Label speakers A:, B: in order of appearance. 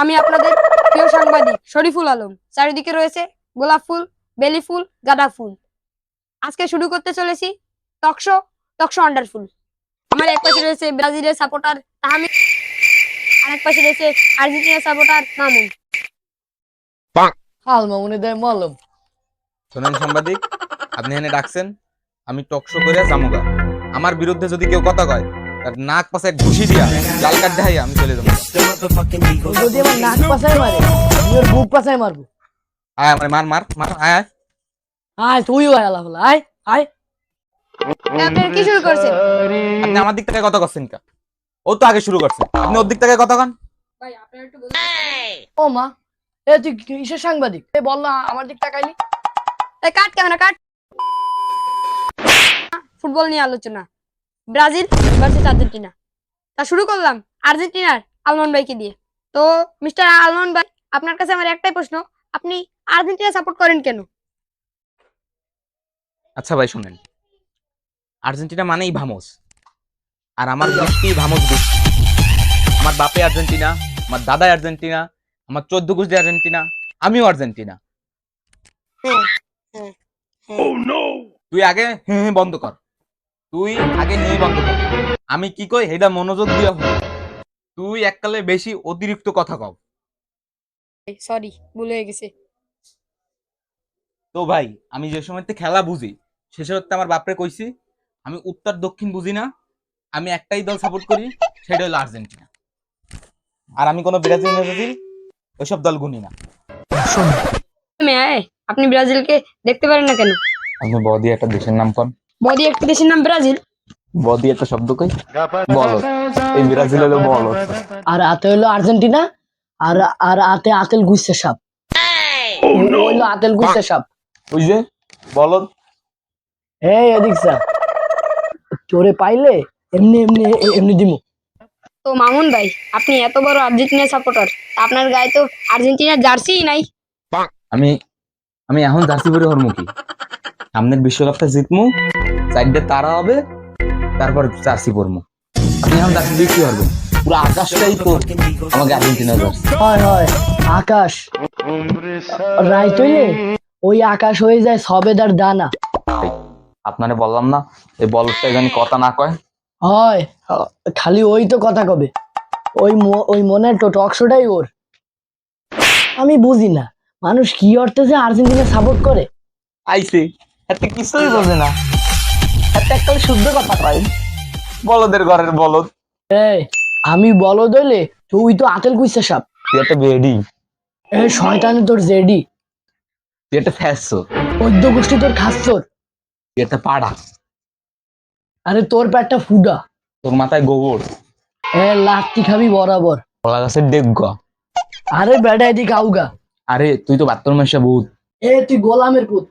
A: আমি আপনাদের প্রিয় সাংবাদিক শরীফুল আলম। চারিদিকে রয়েছে গোলাপ ফুল, বেলি ফুল, গাঁদা ফুল। আজকে শুরু করতে চলেছি টকশো টকশো ওয়ান্ডারফুল। আমার এক পাশে রয়েছে ব্রাজিলের সাপোর্টার তাহমিদ, আরেক পাশে রয়েছে আর্জেন্টিনার সাপোর্টার মামুন।
B: হাল মামুনে দেয় মলম।
C: শোনেন সাংবাদিক, আপনি এখানে ডাকছেন, আমি টকশো করে জামুগা। আমার বিরুদ্ধে যদি কেউ কথা কয়, তার নাক পাশে ঘুষি দিয়া লাল কার্ড দেখাইয়া আমি চলে যাবো।
B: ও যদি আমার নাক পাছায় মারে আমি ওর বুক পাছায় মারবো।
C: আয় আমার মার মার মার আয় আয়।
B: আয় তুইও আয় আল্লাহ আয় আয়।
A: আপনারা কি শুরু করছেন?
C: আপনি আমার দিক থেকে কথা করছেন কা? ও তো আগে শুরু করছে, আপনি ওর দিক থেকে কথা কন।
A: ভাই আপনারা একটু
B: ও মা, এ তুই কিসের সাংবাদিক? এ বল না আমার দিক তাকাইলি।
A: কাট ক্যামেরা কাট। ফুটবল নিয়ে আলোচনা, ব্রাজিল ভার্সেস আর্জেন্টিনা। তা শুরু করলাম আর্জেন্টিনার আলমান ভাইকে দিয়ে। তো মিস্টার আলমান ভাই, আপনার কাছে আমার একটাই প্রশ্ন, আপনি আর্জেন্টিনা সাপোর্ট করেন কেন?
C: আচ্ছা ভাই শুনেন, আর্জেন্টিনা মানেই ভামস, আর আমার গোষ্ঠী ভামস গোষ্ঠী। আমার বাপে আর্জেন্টিনা, আমার দাদাই আর্জেন্টিনা, আমার 14 গোষ্ঠী আর্জেন্টিনা, আমিও আর্জেন্টিনা।
A: হ্যাঁ হ্যাঁ হ্যাঁ।
C: তুই আগে বন্ধ কর, তুই আগে বন্ধ কর। আমি কি কই হেডা মনোযোগ দিয়া হল। তুই এককালে বেশি অতিরিক্ত কথা কও।
A: সরি, ভুল হয়ে গেছে।
C: তো ভাই, আমি যে সময়তে খেলা বুঝি সে সময়তে আমার বাপরে কইছি আমি উত্তর দক্ষিণ বুঝি না, আমি একটাই দল সাপোর্ট করি, সেটা হলো আর্জেন্টিনা। আর আমি কোনো ব্রাজিল ব্রাজিল ওইসব দল গুনি না।
A: আপনি ব্রাজিলকে দেখতে পারেন না কেন?
C: আপনি বদি একটা দেশের নাম কোন?
A: বডি একটা দেশের নাম ব্রাজিল।
C: বদি একটা শব্দ কই? বলত। এই ব্রাজিল হলো বলত।
B: আর হাতে হইলো আর্জেন্টিনা, আর আর হাতে আতেল গুইছে সাপ। হইলো আতেল গুইছে সাপ।
C: ওই যে বলত।
B: এই এদিক যা, তোরে পাইলে এমনি এমনি এমনি দিমু।
A: তো মামুন ভাই, আপনি এত বড় আর্জেন্টিনা সাপোর্টার, আপনার গায়ে তো আর্জেন্টিনার জার্সি নাই।
C: আমি আমি এখন জার্সি পরে হরমু কি? সামনের বিশ্বকাপটা জিতমু, সাইডে তারা হবে, তারপর জার্সি পরমু। আপনি এখন জার্সি দিয়ে কি পারবেন? পুরো আকাশটাই তো আমাকে আর্জেন্টিনা জার্সি।
B: হয় হয়, আকাশ রাইত হইলে ওই আকাশ হয়ে যায় সবেদার দানা।
C: আপনারে বললাম না এই বলটা জানি কথা না কয়।
B: হয়, খালি ওই তো কথা কবে। ওই মনের তো টকশোটাই ওর। আমি বুঝি না মানুষ কি অর্থে যে আর্জেন্টিনা সাপোর্ট করে।
C: আইছে এত কিছুই বোঝে না, এত একটা শুদ্ধ কথা কয়। বলদের ঘরের বলদ।
B: এই আমি বলদ হইলে তুই তো আতেল কুইসা সাপ।
C: তুই একটা বেডি,
B: এ শয়তানি তোর জেডি,
C: তুই একটা ফ্যাসো,
B: পদ্য গোষ্ঠী তোর খাচ্ছর।
C: তুই একটা পাড়া,
B: আরে তোর পেটটা ফুডা।
C: তোর মাথায় গোবর,
B: এ লাত্তি খাবি বরাবর।
C: কলা গাছের ডেগ।
B: আরে বেটা এদিকে আউগা।
C: আরে তুই তো বাথরুমে এসে ভূত।
B: এ তুই গোলামের পুত।